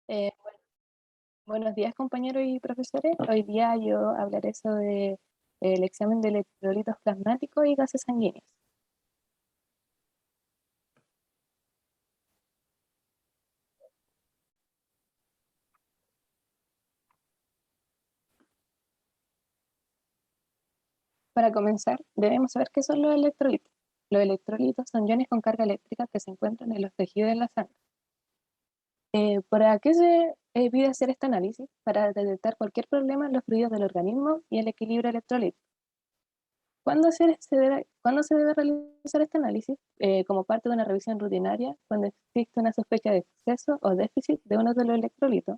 Bueno, buenos días, compañeros y profesores. Hoy día yo hablaré sobre el examen de electrolitos plasmáticos y gases sanguíneos. Para comenzar, debemos saber qué son los electrolitos. Los electrolitos son iones con carga eléctrica que se encuentran en los tejidos de la sangre. ¿Para qué se pide hacer este análisis? Para detectar cualquier problema en los fluidos del organismo y el equilibrio electrolítico. ¿Cuándo se debe realizar este análisis? Como parte de una revisión rutinaria, cuando existe una sospecha de exceso o déficit de uno de los electrolitos.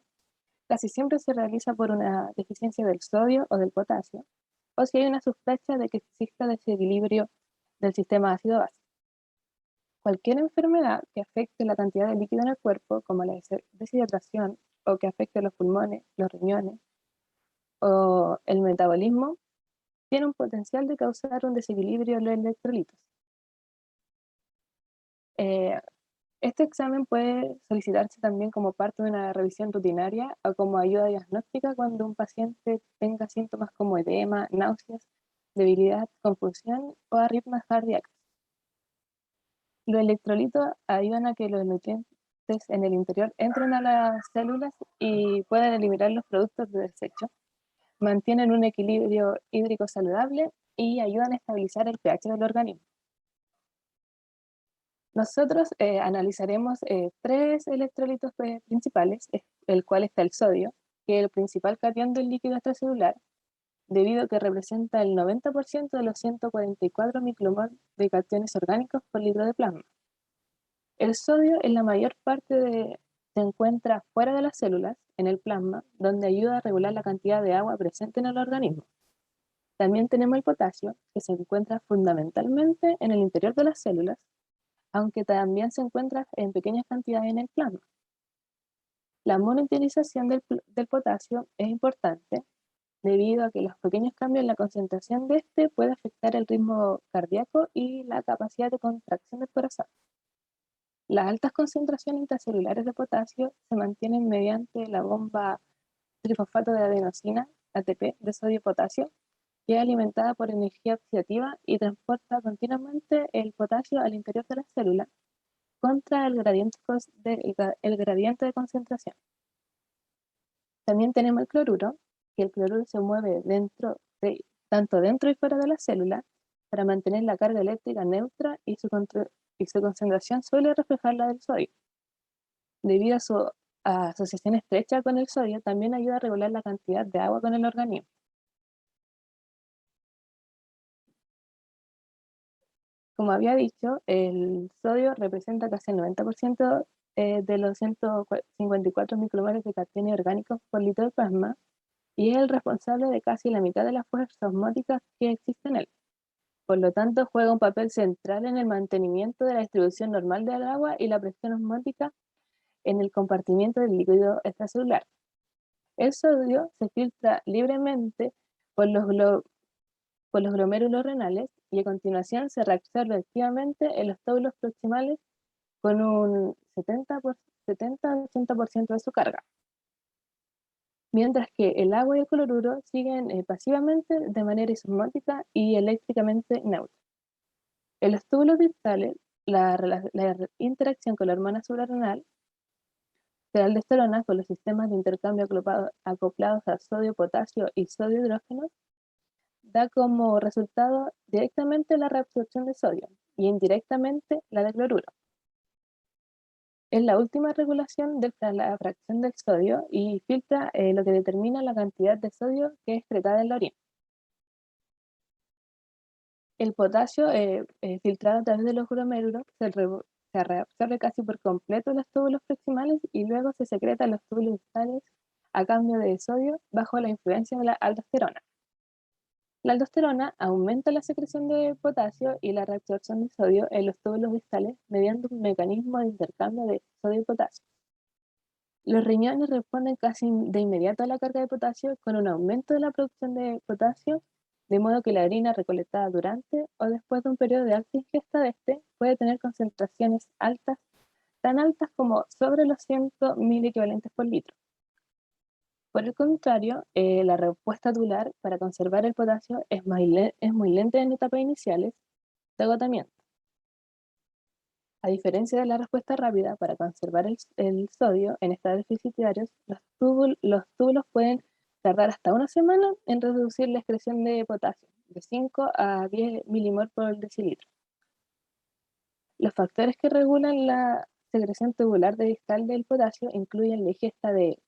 Casi siempre se realiza por una deficiencia del sodio o del potasio, o si hay una sospecha de que exista desequilibrio del sistema ácido-base. Cualquier enfermedad que afecte la cantidad de líquido en el cuerpo, como la deshidratación, o que afecte los pulmones, los riñones o el metabolismo, tiene un potencial de causar un desequilibrio en los electrolitos. Eh, este examen puede solicitarse también como parte de una revisión rutinaria o como ayuda diagnóstica cuando un paciente tenga síntomas como edema, náuseas, debilidad, confusión o arritmias cardíacas. Los electrolitos ayudan a que los nutrientes en el interior entren a las células y puedan eliminar los productos de desecho, mantienen un equilibrio hídrico saludable y ayudan a estabilizar el pH del organismo. Nosotros analizaremos tres electrolitos principales, el cual está el sodio, que es el principal catión del líquido extracelular, debido a que representa el 90% de los 144 micromol de cationes orgánicos por litro de plasma. El sodio en la mayor se encuentra fuera de las células, en el plasma, donde ayuda a regular la cantidad de agua presente en el organismo. También tenemos el potasio, que se encuentra fundamentalmente en el interior de las células, aunque también se encuentra en pequeñas cantidades en el plasma. La monitorización del potasio es importante debido a que los pequeños cambios en la concentración de este puede afectar el ritmo cardíaco y la capacidad de contracción del corazón. Las altas concentraciones intracelulares de potasio se mantienen mediante la bomba trifosfato de adenosina, ATP, de sodio-potasio, que es alimentada por energía oxidativa y transporta continuamente el potasio al interior de la célula contra el gradiente de concentración. También tenemos el cloruro, que el cloruro se mueve tanto dentro y fuera de la célula para mantener la carga eléctrica neutra y su concentración suele reflejar la del sodio. Debido a su asociación estrecha con el sodio, también ayuda a regular la cantidad de agua con el organismo. Como había dicho, el sodio representa casi el 90% de los 154 micromoles de cationes orgánicos por litro de plasma y es el responsable de casi la mitad de las fuerzas osmóticas que existen en él. Por lo tanto, juega un papel central en el mantenimiento de la distribución normal del agua y la presión osmótica en el compartimiento del líquido extracelular. El sodio se filtra libremente por por los glomérulos renales y a continuación se reabsorbe activamente en los tóbulos proximales con un 70-80% de su carga, mientras que el agua y el cloruro siguen pasivamente de manera isosmótica y eléctricamente neutra. En los túbulos distales, la interacción con la hormona suprarrenal de la aldosterona con los sistemas de intercambio acoplados a sodio, potasio y sodio hidrógeno da como resultado directamente la reabsorción de sodio y indirectamente la de cloruro. Es la última regulación de la fracción del sodio y filtra lo que determina la cantidad de sodio que es excretada en la orina. El potasio filtrado a través de los glomérulos se reabsorbe casi por completo en los túbulos proximales y luego se secreta en los túbulos distales a cambio de sodio bajo la influencia de la aldosterona. La aldosterona aumenta la secreción de potasio y la reabsorción de sodio en los túbulos distales mediante un mecanismo de intercambio de sodio y potasio. Los riñones responden casi de inmediato a la carga de potasio con un aumento de la producción de potasio, de modo que la orina recolectada durante o después de un periodo de alta ingesta de este puede tener concentraciones altas tan altas como sobre los 100.000 equivalentes por litro. Por el contrario, la respuesta tubular para conservar el potasio es muy lenta en etapas iniciales de agotamiento. A diferencia de la respuesta rápida para conservar el sodio en estados deficitarios, los túbulos pueden tardar hasta una semana en reducir la excreción de potasio, de 5 a 10 milimol por decilitro. Los factores que regulan la secreción tubular de distal del potasio incluyen la ingesta de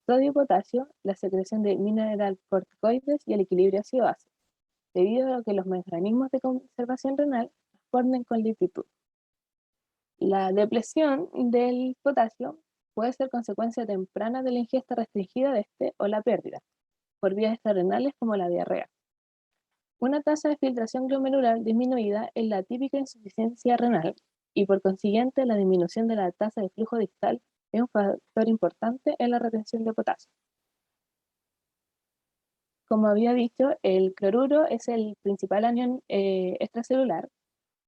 sodio y potasio, la secreción de mineralocorticoides y el equilibrio ácido-base, debido a que los mecanismos de conservación renal responden con lentitud. La depresión del potasio puede ser consecuencia temprana de la ingesta restringida de este o la pérdida, por vías extrarrenales como la diarrea. Una tasa de filtración glomerular disminuida es la típica insuficiencia renal y por consiguiente la disminución de la tasa de flujo distal es un factor importante en la retención de potasio. Como había dicho, el cloruro es el principal anión extracelular,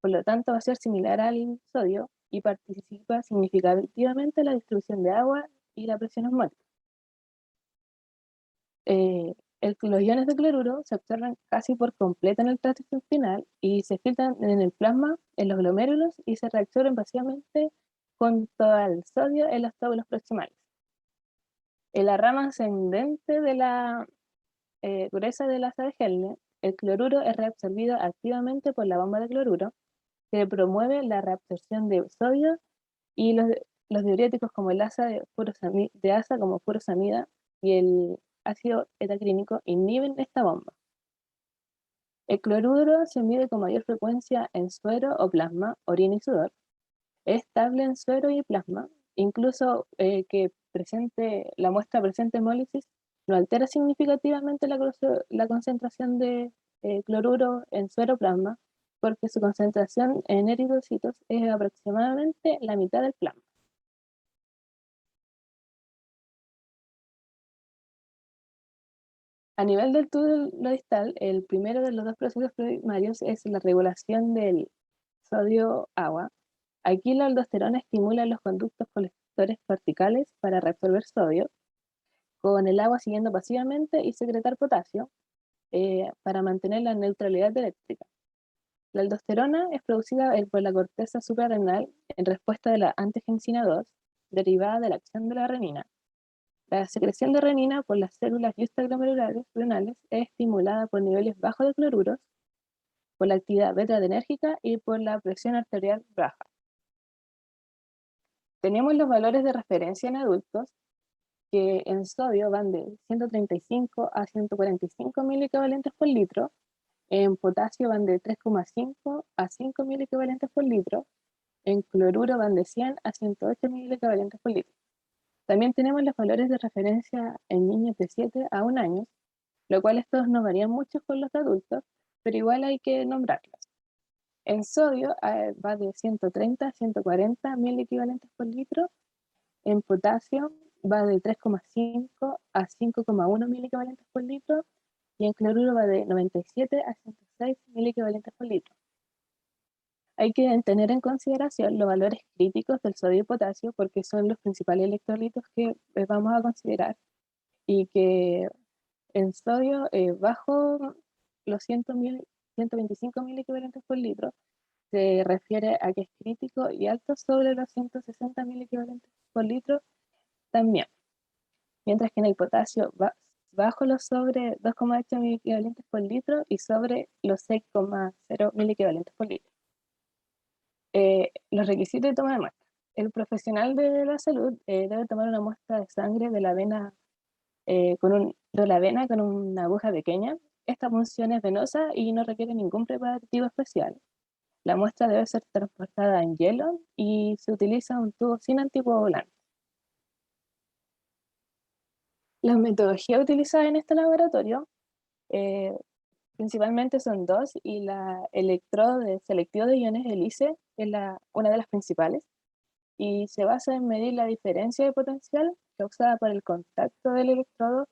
por lo tanto va a ser similar al sodio y participa significativamente en la distribución de agua y la presión osmótica. Los iones de cloruro se absorben casi por completo en el tracto intestinal y se filtran en el plasma, en los glomérulos y se reabsorben pasivamente junto al sodio en los túbulos proximales. En la rama ascendente de la gruesa de la asa de Henle, el cloruro es reabsorbido activamente por la bomba de cloruro, que promueve la reabsorción de sodio y los diuréticos como el asa de asa como furosamida y el ácido etacrínico inhiben esta bomba. El cloruro se mide con mayor frecuencia en suero o plasma, orina y sudor. Es estable en suero y plasma, incluso que la muestra presente hemólisis no altera significativamente la concentración de cloruro en suero o plasma, porque su concentración en eritrocitos es aproximadamente la mitad del plasma. A nivel del túbulo distal, el primero de los dos procesos primarios es la regulación del sodio-agua. Aquí la aldosterona estimula los conductos colectores corticales para reabsorber sodio, con el agua siguiendo pasivamente y secretar potasio para mantener la neutralidad eléctrica. La aldosterona es producida por la corteza suprarrenal en respuesta de la angiotensina 2, derivada de la acción de la renina. La secreción de renina por las células justaglomerulares renales es estimulada por niveles bajos de cloruros, por la actividad beta-adrenérgica y por la presión arterial baja. Tenemos los valores de referencia en adultos, que en sodio van de 135 a 145 mil equivalentes por litro, en potasio van de 3,5 a 5 mil equivalentes por litro, en cloruro van de 100 a 108 mil equivalentes por litro. También tenemos los valores de referencia en niños de 7 a 1 año, lo cual estos no varían mucho con los adultos, pero igual hay que nombrarlos. En sodio va de 130 a 140 mil equivalentes por litro, en potasio va de 3,5 a 5,1 mil equivalentes por litro, y en cloruro va de 97 a 106 mil equivalentes por litro. Hay que tener en consideración los valores críticos del sodio y potasio porque son los principales electrolitos que vamos a considerar, y que en sodio bajo los 125 mil equivalentes por litro se refiere a que es crítico, y alto sobre los 160 mil equivalentes por litro también. Mientras que en el potasio bajo los sobre 2,8 mil equivalentes por litro y sobre los 6,0 mil equivalentes por litro. Los requisitos de toma de muestra. El profesional de la salud debe tomar una muestra de sangre de la vena con una aguja pequeña. Esta punción es venosa y no requiere ningún preparativo especial. La muestra debe ser transportada en hielo y se utiliza un tubo sin anticoagulante. Las metodologías utilizadas en este laboratorio eh, principalmente son dos, y la electrodo de selectivo de iones, el ICE, es una de las principales, y se basa en medir la diferencia de potencial causada por el contacto del electrodo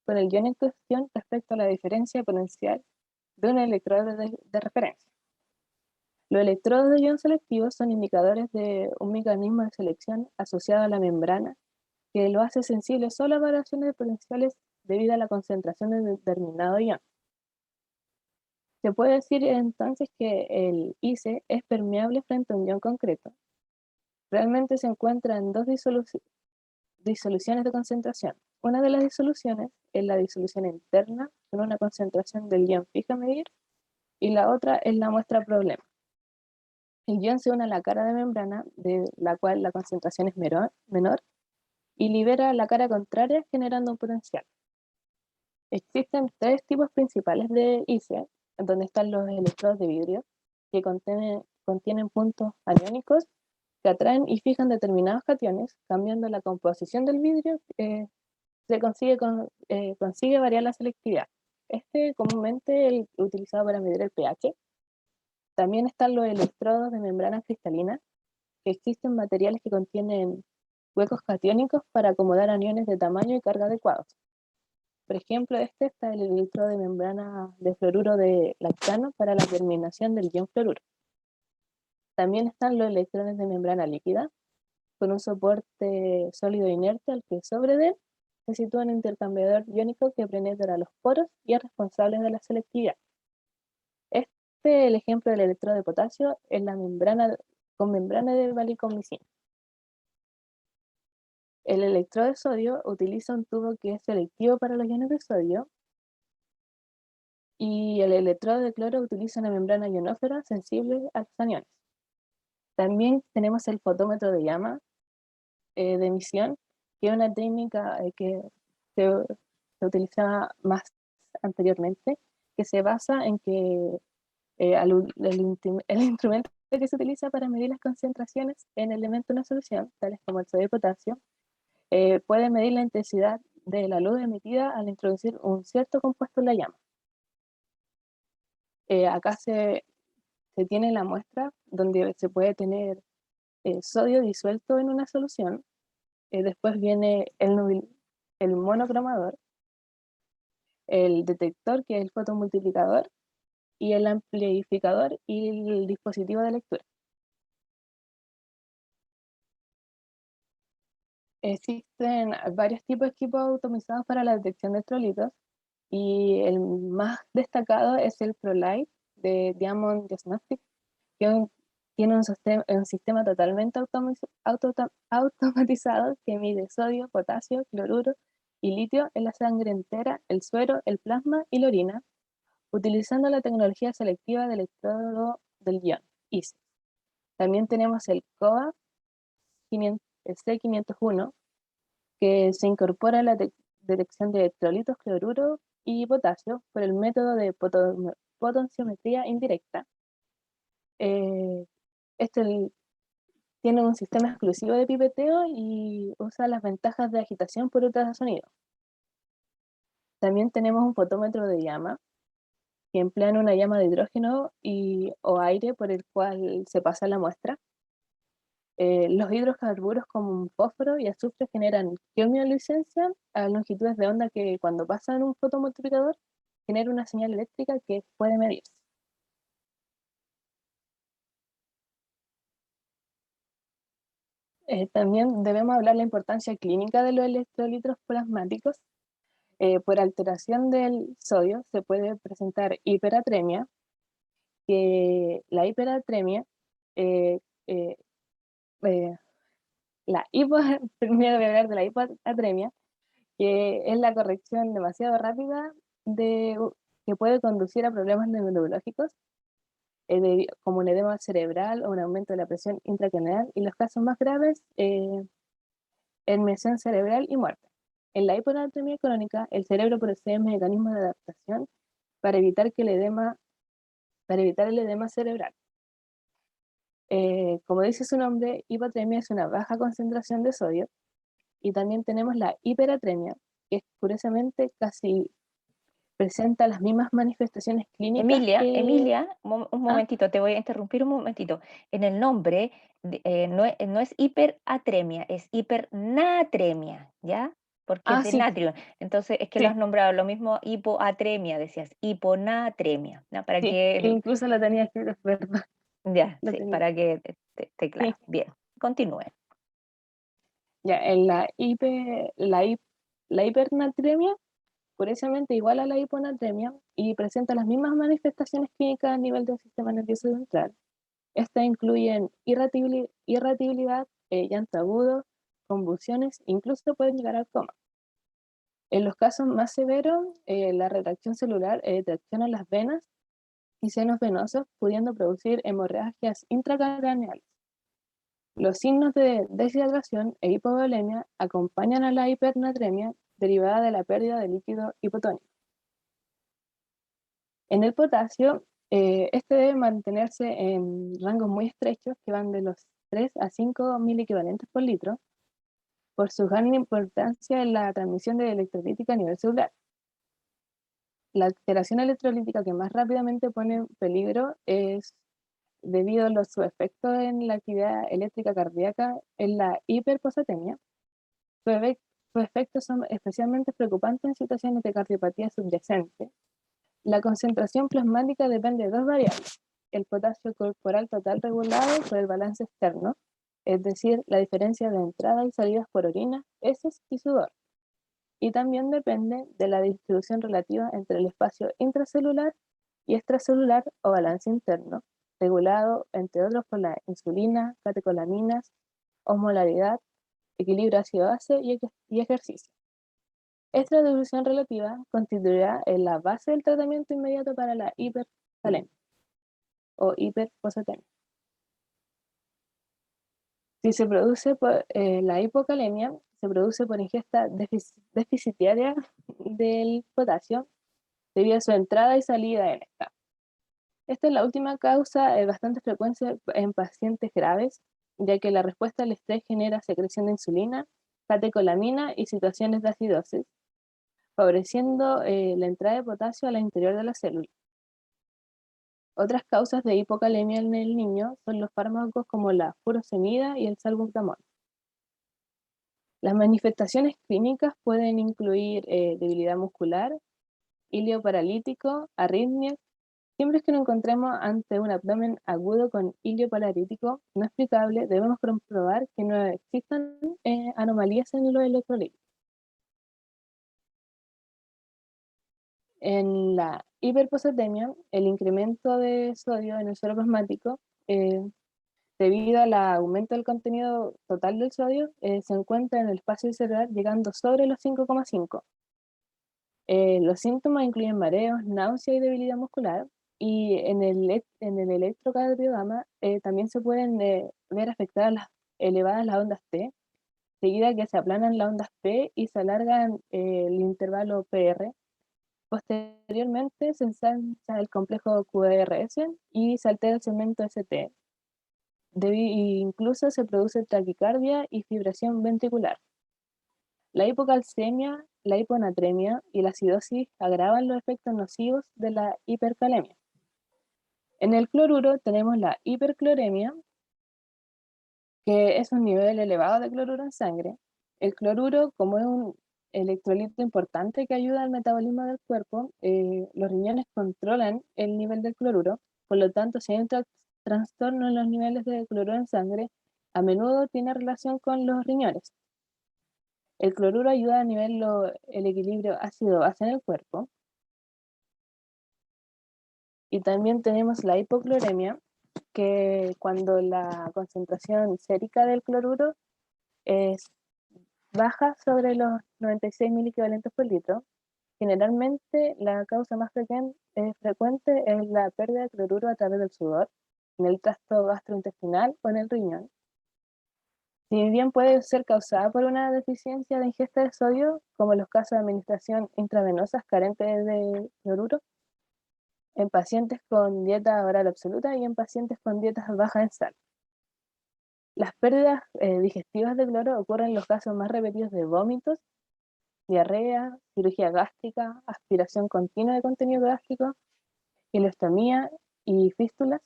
con el ion en cuestión respecto a la diferencia de potencial de un electrodo de referencia. Los electrodos de ion selectivos son indicadores de un mecanismo de selección asociado a la membrana que lo hace sensible solo a variaciones potenciales debido a la concentración de determinado ion. Se puede decir entonces que el ICE es permeable frente a un ion concreto. Realmente se encuentra en dos disoluciones de concentración. Una de las disoluciones es la disolución interna con una concentración del ion fija a medir y la otra es la muestra problema. El ion se une a la cara de membrana de la cual la concentración es menor y libera la cara contraria generando un potencial. Existen tres tipos principales de ICE, donde están los electrodos de vidrio, que contienen puntos aniónicos que atraen y fijan determinados cationes, cambiando la composición del vidrio, se consigue variar la selectividad. Este comúnmente es utilizado para medir el pH. También están los electrodos de membranas cristalinas, que existen materiales que contienen huecos catiónicos para acomodar aniones de tamaño y carga adecuados. Por ejemplo, este está el electrodo de membrana de fluoruro de lactano para la terminación del ion fluoruro. También están los electrones de membrana líquida, con un soporte sólido inerte al que sobre de él se sitúa un intercambiador iónico que penetra los poros y es responsable de la selectividad. Este, el ejemplo del electrodo de potasio, es la membrana con membrana de valicomicina. El electrodo de sodio utiliza un tubo que es selectivo para los iones de sodio y el electrodo de cloro utiliza una membrana ionófera sensible a los aniones. También tenemos el fotómetro de llama de emisión, que es una técnica que se utilizaba más anteriormente, que se basa en que el instrumento que se utiliza para medir las concentraciones en elementos de una solución, tales como el sodio y potasio, puede medir la intensidad de la luz emitida al introducir un cierto compuesto en la llama. Acá se tiene la muestra donde se puede tener sodio disuelto en una solución. Después viene el monocromador, el detector, que es el fotomultiplicador, y el amplificador y el dispositivo de lectura. Existen varios tipos de equipos automatizados para la detección de electrolitos y el más destacado es el ProLight de Diamond Diagnostics, que tiene un sistema totalmente automatizado que mide sodio, potasio, cloruro y litio en la sangre entera, el suero, el plasma y la orina, utilizando la tecnología selectiva del electrodo del ion, ICE. También tenemos el COA el C501, que se incorpora a la detección de electrolitos, cloruro y potasio por el método de potenciometría indirecta. Este tiene un sistema exclusivo de pipeteo y usa las ventajas de agitación por ultrasonido. También tenemos un fotómetro de llama, que emplean una llama de hidrógeno o aire por el cual se pasa la muestra. Los hidrocarburos como fósforo y azufre generan quimioluminiscencia a longitudes de onda que cuando pasan un fotomultiplicador genera una señal eléctrica que puede medirse. También debemos hablar de la importancia clínica de los electrolitos plasmáticos. Por alteración del sodio se puede presentar hiperatremia, que la hiperatremia, eh, eh, eh, primero voy a hablar de la hipoatremia, que es la corrección demasiado rápida que puede conducir a problemas neurológicos, como un edema cerebral o un aumento de la presión intracraneal, y los casos más graves, enmesión cerebral y muerte. En la hiponatremia crónica, el cerebro procede en mecanismos de adaptación para evitar el edema cerebral. Como dice su nombre, hipotremia es una baja concentración de sodio, y también tenemos la hiperatremia, que curiosamente casi presenta las mismas manifestaciones clínicas Emilia, que... Emilia, un Ah, momentito, te voy a interrumpir un momentito. En el nombre no es hiperatremia, es hipernatremia, ¿ya? Porque es de sí, natrio. Entonces es que lo has sí, nombrado lo mismo hipoatremia, decías, hiponatremia, ¿no? Para sí, que incluso la tenía escrito, es verdad. Ya, Lo sí, tenía. para que esté Sí, claro. Bien, continúe. ya, en la hipernatremia, curiosamente igual a la hiponatremia y presenta las mismas manifestaciones clínicas a nivel del sistema nervioso central. Estas incluyen irritabilidad, llanto agudo, convulsiones, incluso pueden llegar al coma. En los casos más severos, la retracción celular tracciona las venas y senos venosos, pudiendo producir hemorragias intracraneales. Los signos de deshidratación e hipovolemia acompañan a la hipernatremia derivada de la pérdida de líquido hipotónico. En el potasio, este debe mantenerse en rangos muy estrechos que van de los 3 a 5 mil equivalentes por litro, por su gran importancia en la transmisión de electrolítica a nivel celular. La alteración electrolítica que más rápidamente pone en peligro es debido a su efecto en la actividad eléctrica cardíaca en la hiperposatemia. Sus efectos son especialmente preocupantes en situaciones de cardiopatía subyacente. La concentración plasmática depende de dos variables: el potasio corporal total regulado por el balance externo, es decir, la diferencia de entradas y salidas por orina, heces y sudor, y también depende de la distribución relativa entre el espacio intracelular y extracelular o balance interno, regulado entre otros por la insulina, catecolaminas, osmolaridad, equilibrio ácido-base y ejercicio. Esta distribución relativa constituirá la base del tratamiento inmediato para la hipercalemia o hiperposatemia. Si se produce por, la hipocalemia, se produce por ingesta deficitaria del potasio debido a su entrada y salida en esta. Esta es la última causa bastante frecuente en pacientes graves, ya que la respuesta al estrés genera secreción de insulina, catecolamina y situaciones de acidosis, favoreciendo la entrada de potasio al interior de la célula. Otras causas de hipocalemia en el niño son los fármacos como la furosemida y el salbutamol. Las manifestaciones clínicas pueden incluir debilidad muscular, hilio paralítico, arritmias. Siempre que nos encontremos ante un abdomen agudo con hilio paralítico no explicable, debemos comprobar que no existan anomalías en los electrolitos. En la hiperposatemia, el incremento de sodio en el suelo plasmático, debido al aumento del contenido total del sodio, se encuentra en el espacio cerebral llegando sobre los 5,5. Los síntomas incluyen mareos, náusea y debilidad muscular. Y en el electrocardiograma también se pueden ver afectadas elevadas las ondas T, seguida que se aplanan las ondas P y se alargan el intervalo PR. Posteriormente se ensancha el complejo QRS y se altera el segmento ST. Incluso se produce taquicardia y fibración ventricular. La hipocalcemia, la hiponatremia y la acidosis agravan los efectos nocivos de la hipercalemia. En el cloruro tenemos la hipercloremia, que es un nivel elevado de cloruro en sangre. El cloruro, como es un electrolito importante que ayuda al metabolismo del cuerpo, los riñones controlan el nivel del cloruro, por lo tanto, si hay un trastorno en los niveles de cloruro en sangre, a menudo tiene relación con los riñones. El cloruro ayuda a nivelar el equilibrio ácido-base en el cuerpo. Y también tenemos la hipocloremia, que cuando la concentración sérica del cloruro es baja sobre los 96 mil equivalentes por litro. Generalmente la causa más frecuente es la pérdida de cloruro a través del sudor, en el tracto gastrointestinal o en el riñón. Si bien puede ser causada por una deficiencia de ingesta de sodio, como en los casos de administración intravenosas carentes de cloruro, en pacientes con dieta oral absoluta y en pacientes con dietas bajas en sal. Las pérdidas digestivas de cloro ocurren en los casos más repetidos de vómitos, diarrea, cirugía gástrica, aspiración continua de contenido gástrico, ileostomía y fístulas.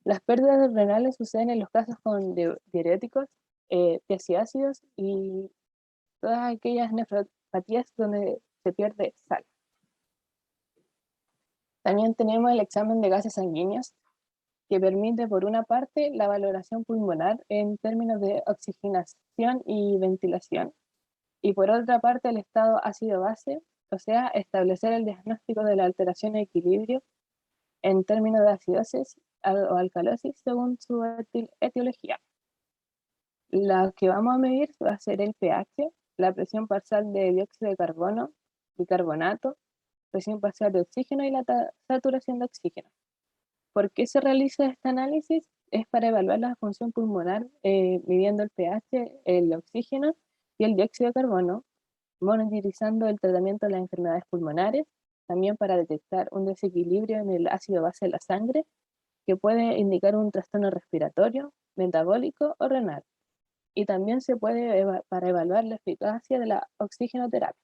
Las pérdidas renales suceden en los casos con diuréticos, tiaziácidos y todas aquellas nefropatías donde se pierde sal. También tenemos el examen de gases sanguíneos, que permite, por una parte, la valoración pulmonar en términos de oxigenación y ventilación, y por otra parte, el estado ácido-base, o sea, establecer el diagnóstico de la alteración de equilibrio en términos de acidosis o alcalosis según su etiología. Lo que vamos a medir va a ser el pH, la presión parcial de dióxido de carbono, bicarbonato, presión parcial de oxígeno y la saturación de oxígeno. ¿Por qué se realiza este análisis? Es para evaluar la función pulmonar midiendo el pH, el oxígeno y el dióxido de carbono, monitorizando el tratamiento de las enfermedades pulmonares, también para detectar un desequilibrio en el ácido base de la sangre que puede indicar un trastorno respiratorio, metabólico o renal. Y también se puede para evaluar la eficacia de la oxigenoterapia.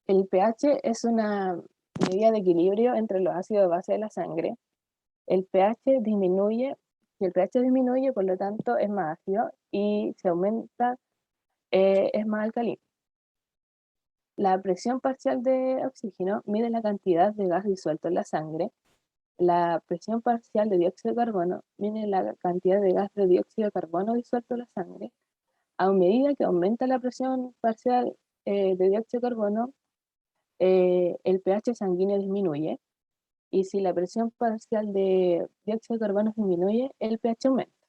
El pH es una medida de equilibrio entre los ácidos base de la sangre. El pH disminuye, si el pH disminuye, por lo tanto es más ácido, y si aumenta, es más alcalino. La presión parcial de oxígeno mide la cantidad de gas disuelto en la sangre. La presión parcial de dióxido de carbono mide la cantidad de gas de dióxido de carbono disuelto en la sangre. A medida que aumenta la presión parcial de dióxido de carbono, el pH sanguíneo disminuye, y si la presión parcial de dióxido de carbono disminuye, el pH aumenta.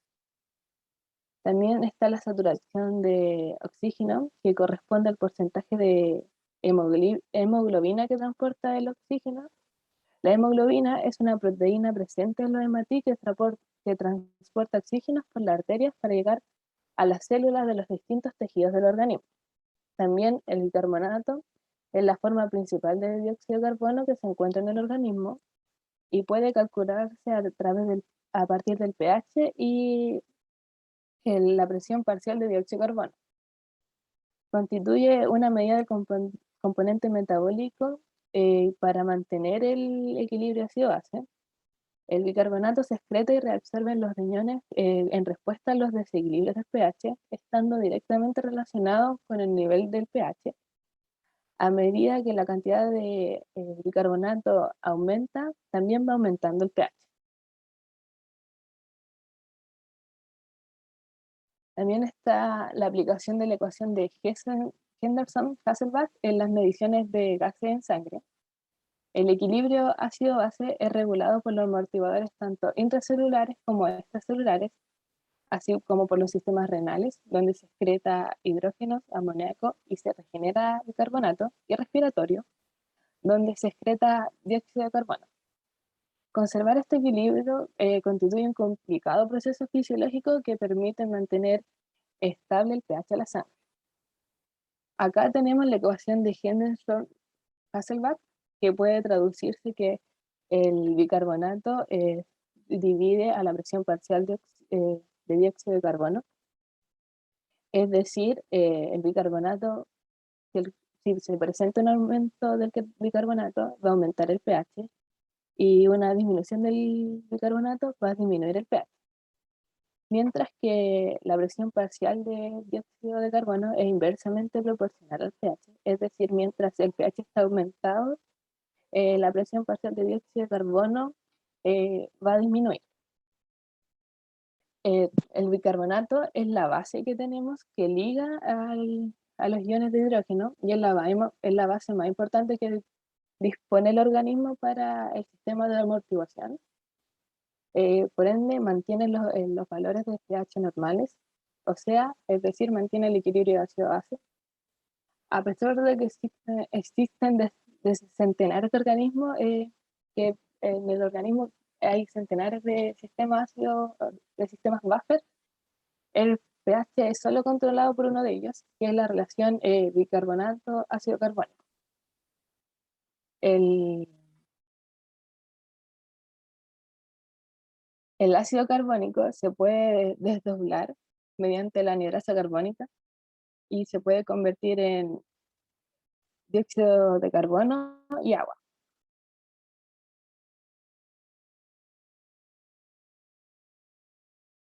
También está la saturación de oxígeno, que corresponde al porcentaje de hemoglobina que transporta el oxígeno. La hemoglobina es una proteína presente en los hematíes que transporta oxígeno por las arterias para llegar a las células de los distintos tejidos del organismo. También el bicarbonato es la forma principal de dióxido de carbono que se encuentra en el organismo y puede calcularse a partir del pH y la presión parcial de dióxido de carbono. Constituye una medida de componente metabólico para mantener el equilibrio ácido-base. El bicarbonato se excreta y reabsorbe en los riñones en respuesta a los desequilibrios del pH, estando directamente relacionado con el nivel del pH. A medida que la cantidad de bicarbonato aumenta, también va aumentando el pH. También está la aplicación de la ecuación de Henderson-Hasselbalch en las mediciones de gases en sangre. El equilibrio ácido-base es regulado por los amortiguadores tanto intracelulares como extracelulares, así como por los sistemas renales, donde se excreta hidrógeno, amoníaco y se regenera bicarbonato, y respiratorio, donde se excreta dióxido de carbono. Conservar este equilibrio constituye un complicado proceso fisiológico que permite mantener estable el pH de la sangre. Acá tenemos la ecuación de Henderson-Hasselbalch, que puede traducirse que el bicarbonato divide a la presión parcial de dióxido de carbono. Es decir, el bicarbonato, si se presenta un aumento del bicarbonato, va a aumentar el pH, y una disminución del bicarbonato va a disminuir el pH. Mientras que la presión parcial de dióxido de carbono es inversamente proporcional al pH, es decir, mientras el pH está aumentado, la presión parcial de dióxido de carbono va a disminuir. El bicarbonato es la base que tenemos que liga a los iones de hidrógeno, y es la base más importante que dispone el organismo para el sistema de amortiguación. Por ende, mantiene los valores de pH normales, o sea, es decir, mantiene el equilibrio ácido-base. A pesar de que existen centenares de organismos, que en el organismo hay centenares de sistemas ácidos, de sistemas buffer, el pH es solo controlado por uno de ellos, que es la relación bicarbonato-ácido carbónico. El ácido carbónico se puede desdoblar mediante la anhidrasa carbónica y se puede convertir en dióxido de carbono y agua.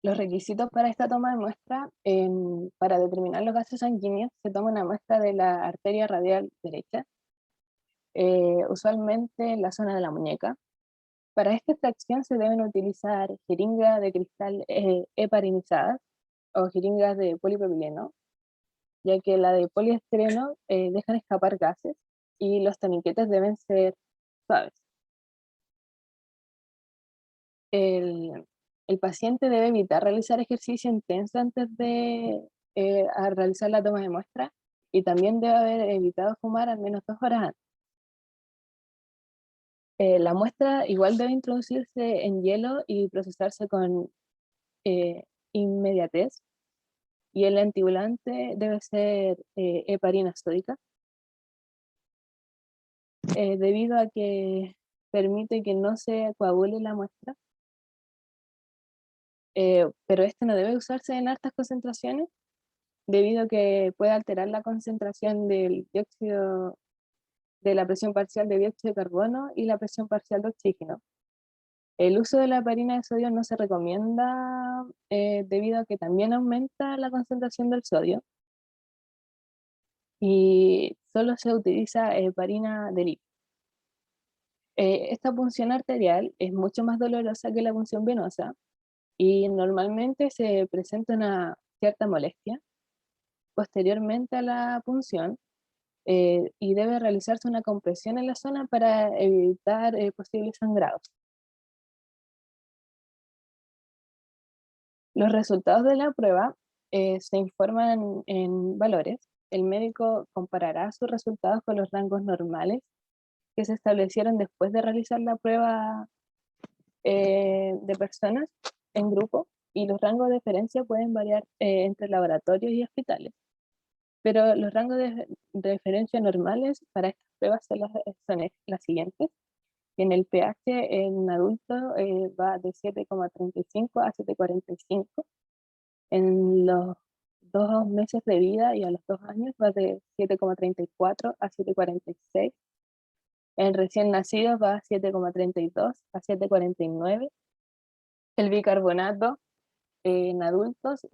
Los requisitos para esta toma de muestra: para determinar los gases sanguíneos, se toma una muestra de la arteria radial derecha. usualmente en la zona de la muñeca. Para esta extracción se deben utilizar jeringas de cristal heparinizadas o jeringas de polipropileno, ya que la de poliestireno dejan escapar gases y los torniquetes deben ser suaves. El paciente debe evitar realizar ejercicio intenso antes de a realizar la toma de muestra y también debe haber evitado fumar al menos 2 horas antes. La muestra igual debe introducirse en hielo y procesarse con eh, inmediatez, y el anticoagulante debe ser heparina sódica, debido a que permite que no se coagule la muestra, pero este no debe usarse en altas concentraciones debido a que puede alterar la concentración del dióxido, de la presión parcial de dióxido de carbono y la presión parcial de oxígeno. El uso de la heparina de sodio no se recomienda debido a que también aumenta la concentración del sodio y solo se utiliza heparina de litio. Esta punción arterial es mucho más dolorosa que la punción venosa y normalmente se presenta una cierta molestia posteriormente a la punción, y debe realizarse una compresión en la zona para evitar posibles sangrados. Los resultados de la prueba se informan en valores. El médico comparará sus resultados con los rangos normales que se establecieron después de realizar la prueba de personas en grupo, y los rangos de referencia pueden variar entre laboratorios y hospitales. Pero los rangos de referencia normales para estas pruebas son las siguientes. En el pH en adultos va de 7,35 a 7,45. En los 2 meses de vida y a los 2 años va de 7,34 a 7,46. En recién nacidos va 7,32 a 7,49. El bicarbonato en adultos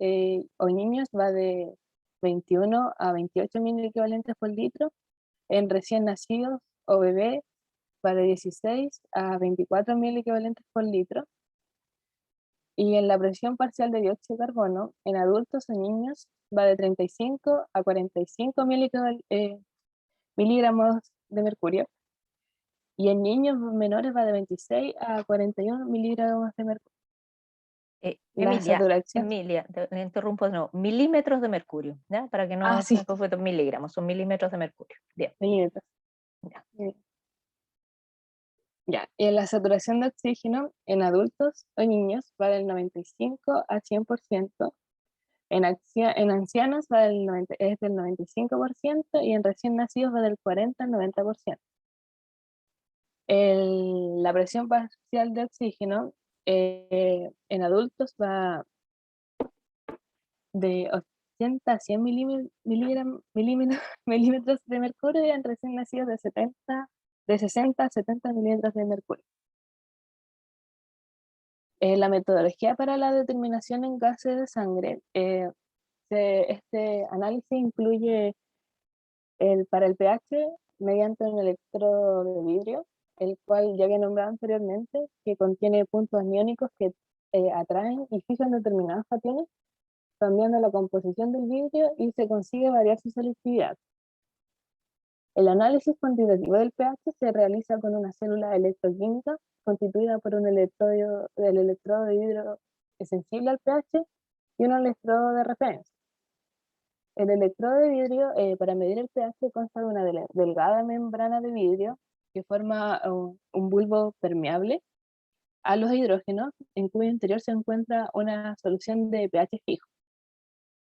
o niños va de 21 a 28 mil equivalentes por litro. En recién nacidos o bebé va de 16 a 24 mil equivalentes por litro. Y en la presión parcial de dióxido de carbono en adultos o niños va de 35 a 45 miligramos de mercurio. Y en niños menores va de 26 a 41 miligramos de mercurio. La Emilia, saturación. Emilia, te interrumpo de nuevo. Milímetros de mercurio, ¿ya? Para que no Sí, se confundan miligramos, son milímetros de mercurio. Bien, mililitros. ya. Ya, y en la saturación de oxígeno en adultos o niños va del 95 al 100%, en ancianos es del 95% y en recién nacidos va del 40 al 90%. La presión parcial de oxígeno en adultos va de 80 a 100 milímetros de mercurio, y en recién nacidos de 60 a 70 milímetros de mercurio. La metodología para la determinación en gases de sangre, este análisis incluye para el pH mediante un electrodo de vidrio, el cual ya había nombrado anteriormente, que contiene puntos aniónicos que atraen y fijan determinados cationes, cambiando la composición del vidrio y se consigue variar su selectividad. El análisis cuantitativo del pH se realiza con una célula electroquímica constituida por el electrodo de vidrio sensible al pH y un electrodo de referencia. El electrodo de vidrio para medir el pH consta de una delgada membrana de vidrio que forma un bulbo permeable a los hidrógenos, en cuyo interior se encuentra una solución de pH fijo.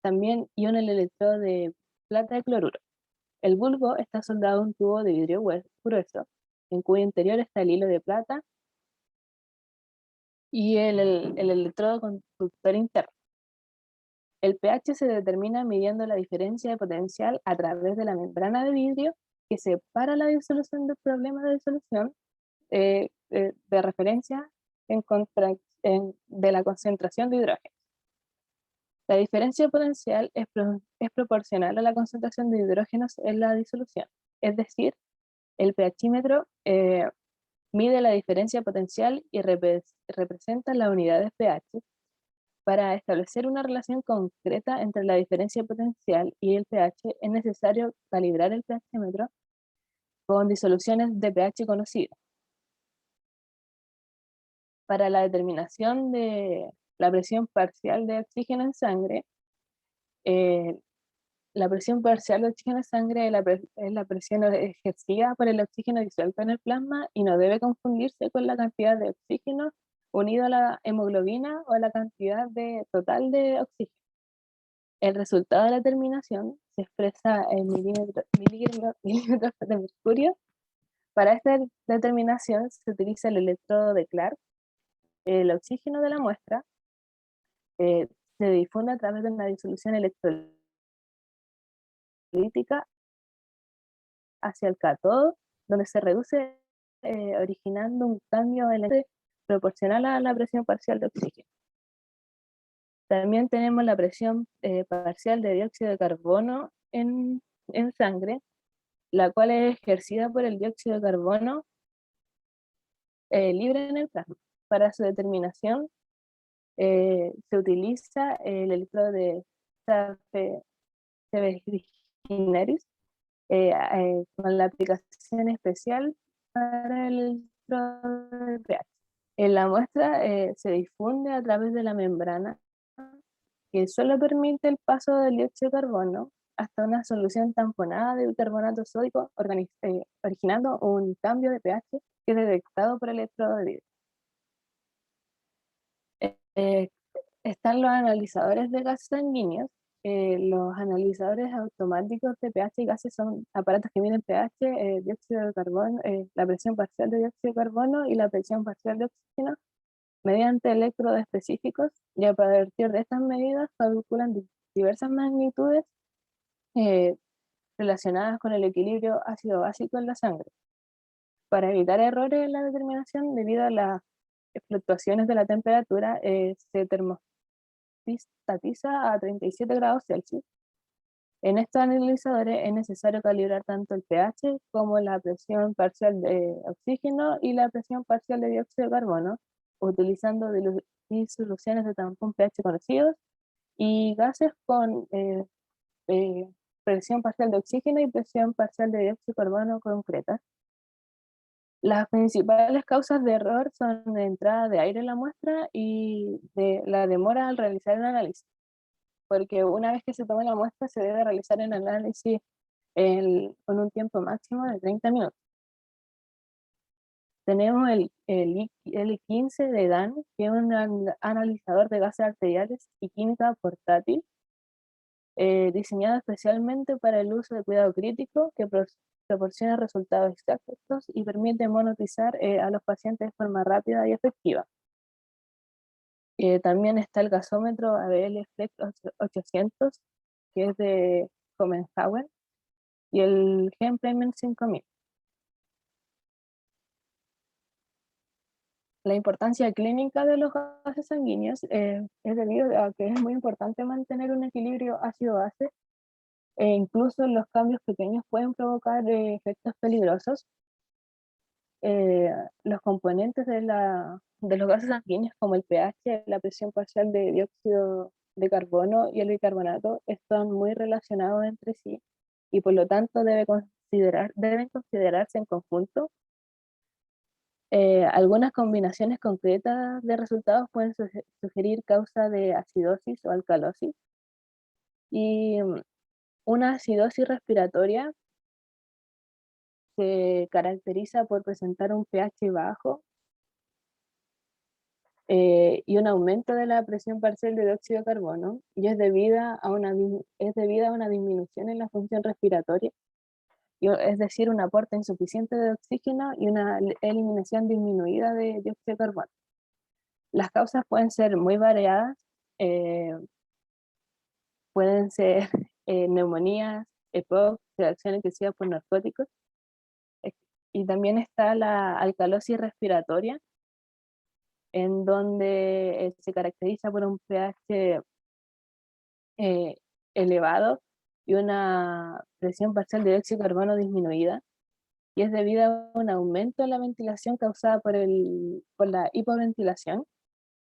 También ion el electrodo de plata de cloruro. El bulbo está soldado a un tubo de vidrio grueso, en cuyo interior está el hilo de plata y el electrodo conductor interno. El pH se determina midiendo la diferencia de potencial a través de la membrana de vidrio que separa la disolución del problema de disolución de referencia de la concentración de hidrógeno. La diferencia de potencial es proporcional a la concentración de hidrógenos en la disolución, es decir, El pHímetro mide la diferencia potencial y representa las unidades pH. Para establecer una relación concreta entre la diferencia potencial y el pH, es necesario calibrar el pHímetro con disoluciones de pH conocidas. Para la determinación de la presión parcial de oxígeno en sangre, eh, la presión parcial de oxígeno en sangre es la presión ejercida por el oxígeno disuelto en el plasma y no debe confundirse con la cantidad de oxígeno unido a la hemoglobina o a la cantidad total de oxígeno. El resultado de la determinación se expresa en milímetros de mercurio. Para esta determinación se utiliza el electrodo de Clark. El oxígeno de la muestra eh, se difunde a través de una disolución electrolítica hacia el cátodo, donde se reduce originando un cambio en la proporcional a la presión parcial de oxígeno. También tenemos la presión parcial de dióxido de carbono en sangre, la cual es ejercida por el dióxido de carbono libre en el plasma. Para su determinación se utiliza el electrodo de Sevegineris con la aplicación especial para el electrodo de pH. En la muestra se difunde a través de la membrana que solo permite el paso del dióxido de carbono hasta una solución tamponada de bicarbonato sódico, originando un cambio de pH que es detectado por el electrodo de vidrio. Eh, Están los analizadores de gases sanguíneos. Los analizadores automáticos de pH y gases son aparatos que miden pH, dióxido de carbono, la presión parcial de dióxido de carbono y la presión parcial de oxígeno mediante electrodos específicos, y a partir de estas medidas calculan diversas magnitudes eh, relacionadas con el equilibrio ácido-básico en la sangre. Para evitar errores en la determinación debido a las fluctuaciones de la temperatura, se termostatiza a 37 grados Celsius. En estos analizadores es necesario calibrar tanto el pH como la presión parcial de oxígeno y la presión parcial de dióxido de carbono, utilizando disoluciones de tampón pH conocidos y gases con eh, presión parcial de oxígeno y presión parcial de dióxido de carbono concretas. Las principales causas de error son la entrada de aire en la muestra y de la demora al realizar el análisis, porque una vez que se toma la muestra se debe realizar el análisis con un tiempo máximo de 30 minutos. Tenemos el L15 de DAN, que es un analizador de gases arteriales y química portátil, diseñado especialmente para el uso de cuidado crítico, que proporciona resultados exactos y permite monitorizar a los pacientes de forma rápida y efectiva. También está el gasómetro ABL Flex 800, que es de Hohenhauer, y el Genplayment 5000. La importancia clínica de los gases sanguíneos es debido a que es muy importante mantener un equilibrio ácido-base, e incluso los cambios pequeños pueden provocar efectos peligrosos. Los componentes de los gases sanguíneos, como el pH, la presión parcial de dióxido de carbono y el bicarbonato, están muy relacionados entre sí y por lo tanto deben considerarse en conjunto. Algunas combinaciones concretas de resultados pueden sugerir causa de acidosis o alcalosis, y una acidosis respiratoria se caracteriza por presentar un pH bajo y un aumento de la presión parcial de dióxido de carbono, y es debida a una disminución en la función respiratoria, es decir, un aporte insuficiente de oxígeno y una eliminación disminuida de dióxido de carbono. Las causas pueden ser muy variadas, eh, pueden ser neumonías, EPOC, sedación excesiva por narcóticos, eh, y también está la alcalosis respiratoria, en donde se caracteriza por un pH eh, elevado y una presión parcial de dióxido de carbono disminuida. y es debido a un aumento en la ventilación causada por la hipoventilación,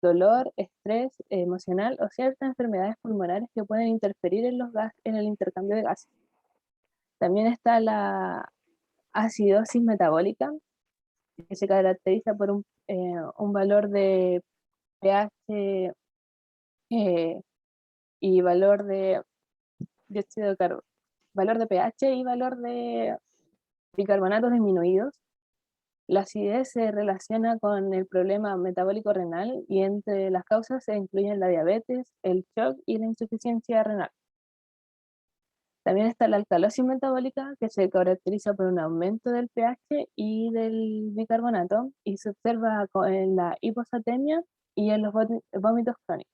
dolor, estrés emocional o ciertas enfermedades pulmonares que pueden interferir en el intercambio de gases. También está la acidosis metabólica, que se caracteriza por un valor de pH y valor de dióxido de carbono, valor de pH y valor de bicarbonatos disminuidos. La acidez se relaciona con el problema metabólico renal y entre las causas se incluyen la diabetes, el shock y la insuficiencia renal. También está la alcalosis metabólica, que se caracteriza por un aumento del pH y del bicarbonato y se observa en la hiposatemia y en los vómitos crónicos.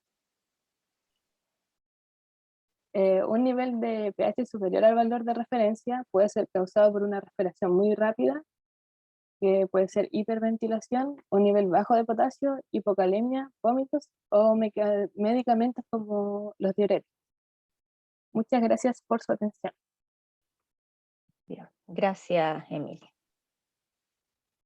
Un nivel de pH superior al valor de referencia puede ser causado por una respiración muy rápida, que puede ser hiperventilación, un nivel bajo de potasio, hipocalemia, vómitos o medicamentos como los diuréticos. Muchas gracias por su atención. Gracias, Emilia.